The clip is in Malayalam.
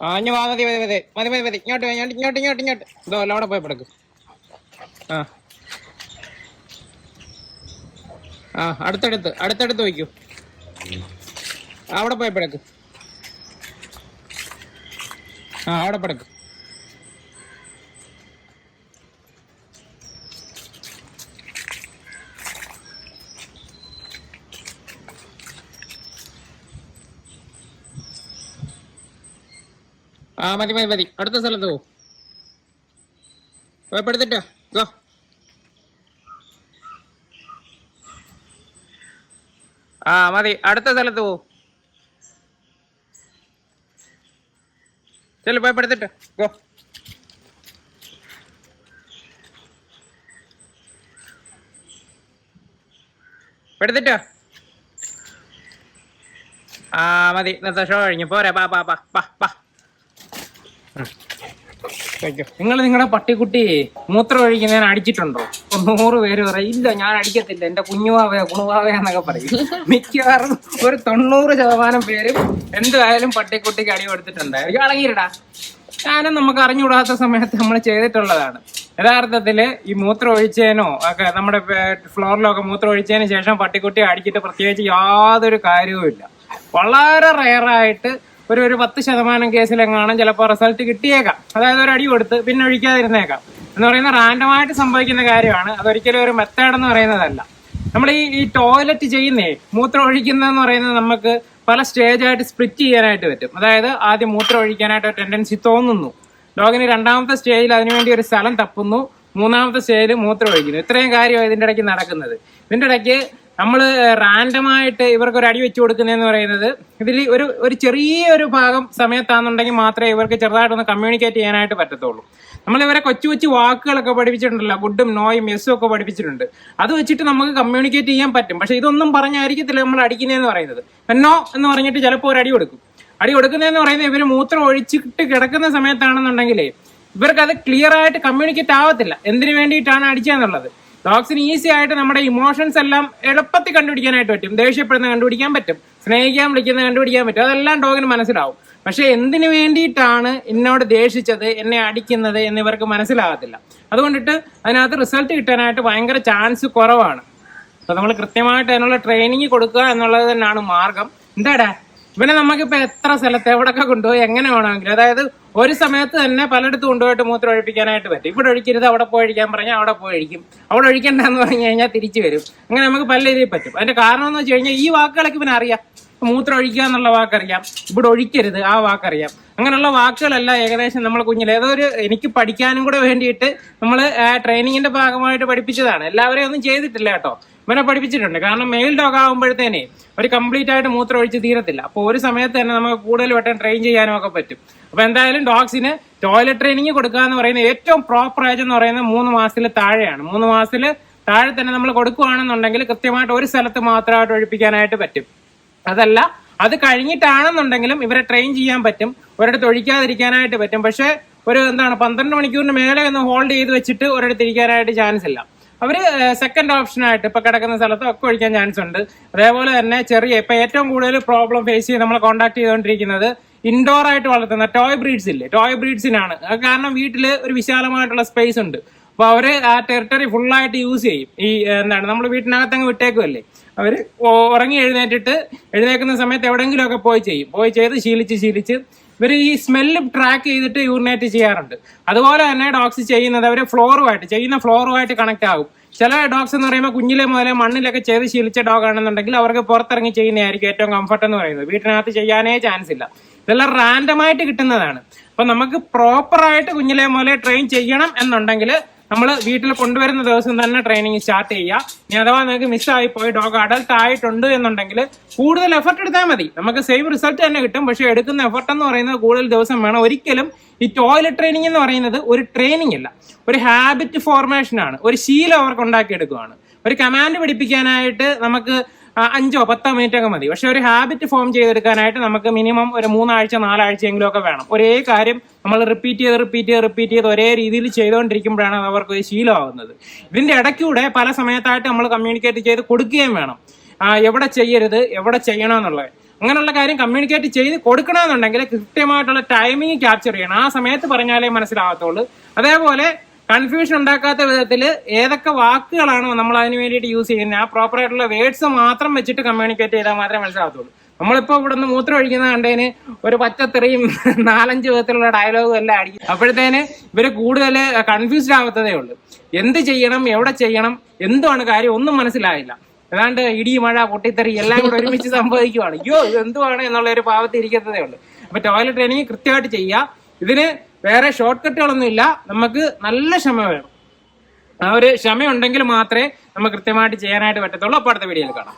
ഇഞ്ഞ് വാ, മതി മതി മതി മതി മതി മതി. ഇങ്ങോട്ട് ഇങ്ങോട്ട് ഇങ്ങോട്ട് ഇങ്ങോട്ട് ഇങ്ങോട്ട്. ഇതോ അല്ല, അവിടെ പോയി കിടക്ക്. ആ ആ അടുത്തടുത്ത് വയ്ക്കൂ. അവിടെ പോയി കിടക്ക്. ആ അവിടെ കിടക്ക്. ആ മതി മതി മതി. അടുത്ത സ്ഥലത്ത് പോയപ്പെടുത്തിട്ടോ. ഗോ. ആ മതി, അടുത്ത സ്ഥലത്ത് ചെല്ലു, പോയപ്പെടുത്തിട്ടോ. ഗോ. പെടുത്തിട്ടോ. ആ മതി, ഇന്നത്തെ ഷോ കഴിഞ്ഞു. പോരെ, പാ പാ പാ പാ പാ. നിങ്ങൾ നിങ്ങളുടെ പട്ടിക്കുട്ടി മൂത്രം ഒഴിക്കുന്നതിന് അടിച്ചിട്ടുണ്ടോ? 100 പേര് പറയും ഇല്ല ഞാൻ അടിക്കത്തില്ല, എന്റെ കുഞ്ഞുവാവയാ കുണുവാവയാന്നൊക്കെ പറയും. മിക്കവാറും ഒരു 90% പേരും എന്തായാലും പട്ടിക്കുട്ടിക്ക് അടി കൊടുത്തിട്ടുണ്ടായിരിക്കും. അടങ്ങിയിരടാ. ഞാനും നമുക്ക് അറിഞ്ഞുകൂടാത്ത സമയത്ത് നമ്മൾ ചെയ്തിട്ടുള്ളതാണ്. യഥാർത്ഥത്തില് ഈ മൂത്രം ഒഴിച്ചതിനോ ഒക്കെ നമ്മുടെ ഫ്ലോറിലൊക്കെ മൂത്രം ഒഴിച്ചതിന് ശേഷം പട്ടിക്കുട്ടി അടിച്ചിട്ട് പ്രത്യേകിച്ച് യാതൊരു കാര്യവും ഇല്ല. വളരെ റയറായിട്ട് ഒരു 10% കേസിലെങ്ങാനും ചിലപ്പോൾ റിസൾട്ട് കിട്ടിയേക്കാം. അതായത് ഒരു അടി കൊടുത്ത് പിന്നെ ഒഴിക്കാതിരുന്നേക്കാം എന്ന് പറയുന്ന റാൻഡമായിട്ട് സംഭവിക്കുന്ന കാര്യമാണ്. അതൊരിക്കലും ഒരു മെത്തേഡ് എന്ന് പറയുന്നതല്ല. നമ്മൾ ഈ ടോയ്ലറ്റ് ചെയ്യുന്നേ, മൂത്രം ഒഴിക്കുന്നതെന്ന് പറയുന്നത് നമുക്ക് പല സ്റ്റേജായിട്ട് സ്പ്ലിറ്റ് ചെയ്യാനായിട്ട് പറ്റും. അതായത് ആദ്യം മൂത്രം ഒഴിക്കാനായിട്ട് ടെൻഡൻസി തോന്നുന്നു, ഡോഗിന് 2ാമത്തെ സ്റ്റേജിൽ അതിനുവേണ്ടി ഒരു സ്ഥലം തപ്പുന്നു, 3ാമത്തെ സ്റ്റേജിൽ മൂത്രം ഒഴിക്കുന്നു. ഇത്രയും കാര്യമാണ് ഇതിൻ്റെ ഇടയ്ക്ക് നടക്കുന്നത്. ഇതിൻ്റെ ഇടയ്ക്ക് നമ്മൾ റാൻഡമായിട്ട് ഇവർക്ക് ഒരു അടി വെച്ച് കൊടുക്കുന്നതെന്ന് പറയുന്നത് ഇതിൽ ഒരു ചെറിയൊരു ഭാഗം സമയത്താണെന്നുണ്ടെങ്കിൽ മാത്രമേ ഇവർക്ക് ചെറുതായിട്ടൊന്ന് കമ്മ്യൂണിക്കേറ്റ് ചെയ്യാനായിട്ട് പറ്റത്തുള്ളൂ. നമ്മൾ ഇവരെ കൊച്ചു വാക്കുകളൊക്കെ പഠിപ്പിച്ചിട്ടുണ്ടല്ലോ, ഗുഡും നോയും യെസ്സും ഒക്കെ പഠിപ്പിച്ചിട്ടുണ്ട്. അത് വെച്ചിട്ട് നമുക്ക് കമ്മ്യൂണിക്കേറ്റ് ചെയ്യാൻ പറ്റും. പക്ഷെ ഇതൊന്നും പറഞ്ഞായിരിക്കത്തില്ല നമ്മൾ അടിക്കുന്നതെന്ന് പറയുന്നത്. എന്നോ എന്ന് പറഞ്ഞിട്ട് ചിലപ്പോൾ ഒരു അടി കൊടുക്കും. അടി കൊടുക്കുന്നതെന്ന് പറയുന്നത് ഇവർ മൂത്രം ഒഴിച്ചിട്ട് കിടക്കുന്ന സമയത്താണെന്നുണ്ടെങ്കിലേ ഇവർക്ക് അത് ക്ലിയർ ആയിട്ട് കമ്മ്യൂണിക്കേറ്റ് ആവത്തില്ല എന്തിനു വേണ്ടിയിട്ടാണ് അടിച്ചതെന്നുള്ളത്. ഡോഗ്സിന് ഈസി ആയിട്ട് നമ്മുടെ ഇമോഷൻസ് എല്ലാം എളുപ്പത്തിൽ കണ്ടുപിടിക്കാനായിട്ട് പറ്റും. ദേഷ്യപ്പെടുന്ന കണ്ടുപിടിക്കാൻ പറ്റും, സ്നേഹിക്കാൻ വിളിക്കുന്നത് കണ്ടുപിടിക്കാൻ പറ്റും. അതെല്ലാം ഡോഗിന് മനസ്സിലാവും. പക്ഷെ എന്തിനു വേണ്ടിയിട്ടാണ് എന്നോട് ദേഷിച്ചത്, എന്നെ അടിക്കുന്നത് എന്നിവർക്ക് മനസ്സിലാകത്തില്ല. അതുകൊണ്ടിട്ട് അതിനകത്ത് റിസൾട്ട് കിട്ടാനായിട്ട് ഭയങ്കര ചാൻസ് കുറവാണ്. അപ്പൊ നമ്മൾ കൃത്യമായിട്ട് അതിനുള്ള ട്രെയിനിങ് കൊടുക്കുക എന്നുള്ളത് തന്നെയാണ് മാർഗം. എന്താടാ ഇവനെ നമുക്കിപ്പോൾ എത്ര സ്ഥലത്ത് എവിടെയൊക്കെ കൊണ്ടുപോയി എങ്ങനെ വേണമെങ്കിലും, അതായത് ഒരു സമയത്ത് തന്നെ പലയിടത്തും കൊണ്ടുപോയിട്ട് മൂത്രം ഒഴിപ്പിക്കാനായിട്ട് പറ്റും. ഇവിടെ ഒഴിക്കരുത്, അവിടെ പോയി ഒഴിക്കാൻ പറഞ്ഞാൽ അവിടെ പോയി ഒഴിക്കും, അവിടെ ഒഴിക്കണ്ടെന്ന് പറഞ്ഞു കഴിഞ്ഞാൽ തിരിച്ചു വരും. അങ്ങനെ നമുക്ക് പല രീതിയിൽ പറ്റും. അതിന്റെ കാരണം എന്ന് വെച്ച് കഴിഞ്ഞാൽ ഈ വാക്കുകളൊക്കെ ഇവനെ അറിയാം. മൂത്രം ഒഴിക്കുക എന്നുള്ള വാക്കറിയാം, ഇവിടെ ഒഴിക്കരുത് ആ വാക്കറിയാം. അങ്ങനെയുള്ള വാക്കുകളെല്ലാം ഏകദേശം നമ്മൾ കുഞ്ഞിലെ എനിക്ക് പഠിക്കാനും കൂടെ വേണ്ടിയിട്ട് നമ്മൾ ട്രെയിനിങ്ങിന്റെ ഭാഗമായിട്ട് പഠിപ്പിച്ചതാണ്. എല്ലാവരെയും ഒന്നും ചെയ്തിട്ടില്ല കേട്ടോ, ഇവനെ പഠിപ്പിച്ചിട്ടുണ്ട്. കാരണം മെയിൽ ഡോഗ് ആകുമ്പോഴത്തേനെ ഒരു കംപ്ലീറ്റ് ആയിട്ട് മൂത്രം ഒഴിച്ച് തീരത്തില്ല. അപ്പോൾ ഒരു സമയത്ത് തന്നെ നമുക്ക് കൂടുതൽ വട്ടം ട്രെയിൻ ചെയ്യാനും ഒക്കെ പറ്റും. അപ്പൊ എന്തായാലും ഡോഗ്സിന് ടോയ്ലറ്റ് ട്രെയിനിങ് കൊടുക്കുക എന്ന് പറയുന്നത് ഏറ്റവും പ്രോപ്പർ ഏജ് എന്ന് പറയുന്നത് 3 മാസത്തിൽ താഴെയാണ്. 3 മാസത്തിൽ താഴെ തന്നെ നമ്മൾ കൊടുക്കുകയാണെന്നുണ്ടെങ്കിൽ കൃത്യമായിട്ട് ഒരു സ്ഥലത്ത് മാത്രമായിട്ട് ഒഴിപ്പിക്കാനായിട്ട് പറ്റും. അതല്ല അത് കഴിഞ്ഞിട്ടാണെന്നുണ്ടെങ്കിലും ഇവരെ ട്രെയിൻ ചെയ്യാൻ പറ്റും, ഒരിടത്ത് ഒഴിക്കാതിരിക്കാനായിട്ട് പറ്റും. പക്ഷെ 12 മണിക്കൂറിന് മേലെ ഒന്ന് ഹോൾഡ് ചെയ്ത് വെച്ചിട്ട് ഒരിടത്ത് ഇരിക്കാനായിട്ട് ചാൻസ് ഇല്ല. അവര് സെക്കൻഡ് ഓപ്ഷനായിട്ട് ഇപ്പൊ കിടക്കുന്ന സ്ഥലത്ത് ഒക്കെ ഒഴിക്കാൻ ചാൻസ് ഉണ്ട്. അതേപോലെ തന്നെ ഇപ്പൊ ഏറ്റവും കൂടുതൽ പ്രോബ്ലം ഫേസ് ചെയ്ത് നമ്മളെ കോൺടാക്ട് ചെയ്തുകൊണ്ടിരിക്കുന്നത് ഇൻഡോർ ആയിട്ട് വളർത്തുന്ന ടോയ് ബ്രീഡ്സ് ഇല്ലേ, ടോയ് ബ്രീഡ്സിനാണ്. കാരണം വീട്ടില് ഒരു വിശാലമായിട്ടുള്ള സ്പേസ് ഉണ്ട്. അപ്പൊ അവര് ആ ടെറിട്ടറി ഫുള്ളായിട്ട് യൂസ് ചെയ്യും. ഈ നമ്മൾ വീട്ടിനകത്തങ്ങ് വിട്ടേക്കുമല്ലേ, അവര് ഉറങ്ങി എഴുന്നേക്കുന്ന സമയത്ത് എവിടെയെങ്കിലും ഒക്കെ പോയി ചെയ്ത് ശീലിച്ച് ഇവർ ഈ സ്മെല്ല് ട്രാക്ക് ചെയ്തിട്ട് യൂറിനേറ്റ് ചെയ്യാറുണ്ട്. അതുപോലെ തന്നെ ഡോഗ്സ് ചെയ്യുന്നത് അവർ ഫ്ലോറുമായിട്ട് കണക്ട് ആകും. ചില ഡോഗ്സ് എന്ന് പറയുമ്പോൾ കുഞ്ഞിലെ മുതലേ മണ്ണിലൊക്കെ ചെയ്ത് ശീലിച്ച ഡോഗ് ആണെന്നുണ്ടെങ്കിൽ അവർക്ക് പുറത്തിറങ്ങി ചെയ്യുന്നതായിരിക്കും ഏറ്റവും കംഫർട്ട് എന്ന് പറയുന്നത്. വീട്ടിനകത്ത് ചെയ്യാനേ ചാൻസ് ഇല്ല. ഇതെല്ലാം റാൻഡമായിട്ട് കിട്ടുന്നതാണ്. അപ്പൊ നമുക്ക് പ്രോപ്പറായിട്ട് കുഞ്ഞിലെ മുതലേ ട്രെയിൻ ചെയ്യണം എന്നുണ്ടെങ്കിൽ നമ്മൾ വീട്ടിൽ കൊണ്ടുവരുന്ന ദിവസം തന്നെ ട്രെയിനിങ് സ്റ്റാർട്ട് ചെയ്യുക. ഇനി അഥവാ നിങ്ങൾക്ക് മിസ്സായി പോയി ഡോഗ് അഡൽട്ട് ആയിട്ടുണ്ട് എന്നുണ്ടെങ്കിൽ കൂടുതൽ എഫർട്ട് എടുത്താൽ മതി, നമുക്ക് സെയിം റിസൾട്ട് തന്നെ കിട്ടും. പക്ഷെ എടുക്കുന്ന എഫർട്ട് എന്ന് പറയുന്നത് കൂടുതൽ ദിവസം വേണം. ഒരിക്കലും ഈ ടോയ്ലറ്റ് ട്രെയിനിങ് എന്ന് പറയുന്നത് ഒരു ട്രെയിനിങ് അല്ല, ഒരു ഹാബിറ്റ് ഫോർമേഷൻ ആണ്. ഒരു ശീലം അവർക്ക് ഉണ്ടാക്കിയെടുക്കുകയാണ്. ഒരു കമാൻഡ് പഠിപ്പിക്കാനായിട്ട് നമുക്ക് 5-10 മിനിറ്റ് ഒക്കെ മതി. പക്ഷെ ഒരു ഹാബിറ്റ് ഫോം ചെയ്തെടുക്കാനായിട്ട് നമുക്ക് മിനിമം ഒരു 3 ആഴ്ച 4 ആഴ്ചയെങ്കിലും ഒക്കെ വേണം. ഒരേ കാര്യം നമ്മൾ റിപ്പീറ്റ് ചെയ്ത് ഒരേ രീതിയിൽ ചെയ്തുകൊണ്ടിരിക്കുമ്പോഴാണ് അവർക്ക് ഒരു ശീലമാകുന്നത്. ഇതിന്റെ ഇടയ്ക്കൂടെ പല സമയത്തായിട്ട് നമ്മൾ കമ്മ്യൂണിക്കേറ്റ് ചെയ്ത് കൊടുക്കുകയും വേണം, എവിടെ ചെയ്യരുത് എവിടെ ചെയ്യണം എന്നുള്ളത്. അങ്ങനെയുള്ള കാര്യം കമ്മ്യൂണിക്കേറ്റ് ചെയ്ത് കൊടുക്കണമെന്നുണ്ടെങ്കിൽ കൃത്യമായിട്ടുള്ള ടൈമിങ് ക്യാപ്ചർ ചെയ്യണം. ആ സമയത്ത് പറഞ്ഞാലേ മനസ്സിലാകത്തുള്ളൂ. അതേപോലെ കൺഫ്യൂഷൻ ഉണ്ടാക്കാത്ത വിധത്തിൽ ഏതൊക്കെ വാക്കുകളാണോ നമ്മൾ അതിന് വേണ്ടിയിട്ട് യൂസ് ചെയ്യുന്നത്, ആ പ്രോപ്പർ ആയിട്ടുള്ള വേർഡ്സ് മാത്രം വെച്ചിട്ട് കമ്മ്യൂണിക്കേറ്റ് ചെയ്താൽ മാത്രമേ മനസ്സിലാകത്തുള്ളൂ. നമ്മളിപ്പോ ഇവിടെ നിന്ന് മൂത്രം ഒഴിക്കുന്ന കണ്ടതിന് ഒരു പച്ചത്തെറിയും 4-5 വിധത്തിലുള്ള ഡയലോഗും എല്ലാം അടിക്കും. അപ്പോഴത്തേന് ഇവര് കൂടുതൽ കൺഫ്യൂസ്ഡ് ആവത്തതേ ഉള്ളൂ. എന്ത് ചെയ്യണം, എവിടെ ചെയ്യണം, എന്തുവാണ് കാര്യം ഒന്നും മനസ്സിലായില്ല. ഏതാണ്ട് ഇടി, മഴ, പൊട്ടിത്തെറി എല്ലാം കൂടെ ഒരുമിച്ച് സംഭവിക്കുവാണ്. അയ്യോ ഇത് എന്തുവാണ് എന്നുള്ള ഒരു ഭാവത്തിൽ ഇരിക്കുന്നതേ ഉള്ളൂ. അപ്പൊ ടോയ്ലറ്റ് ട്രെയിനിങ് കൃത്യമായിട്ട് ചെയ്യുക. ഇതിന് വേറെ ഷോർട്ട് കട്ടുകളൊന്നും ഇല്ല. നമുക്ക് നല്ല ക്ഷമ വേണം. ആ ഒരു ക്ഷമ ഉണ്ടെങ്കിൽ മാത്രമേ നമുക്ക് കൃത്യമായിട്ട് ചെയ്യാനായിട്ട് പറ്റത്തുള്ളൂ. അപ്പോൾ അടുത്ത വീഡിയോയിൽ കാണാം.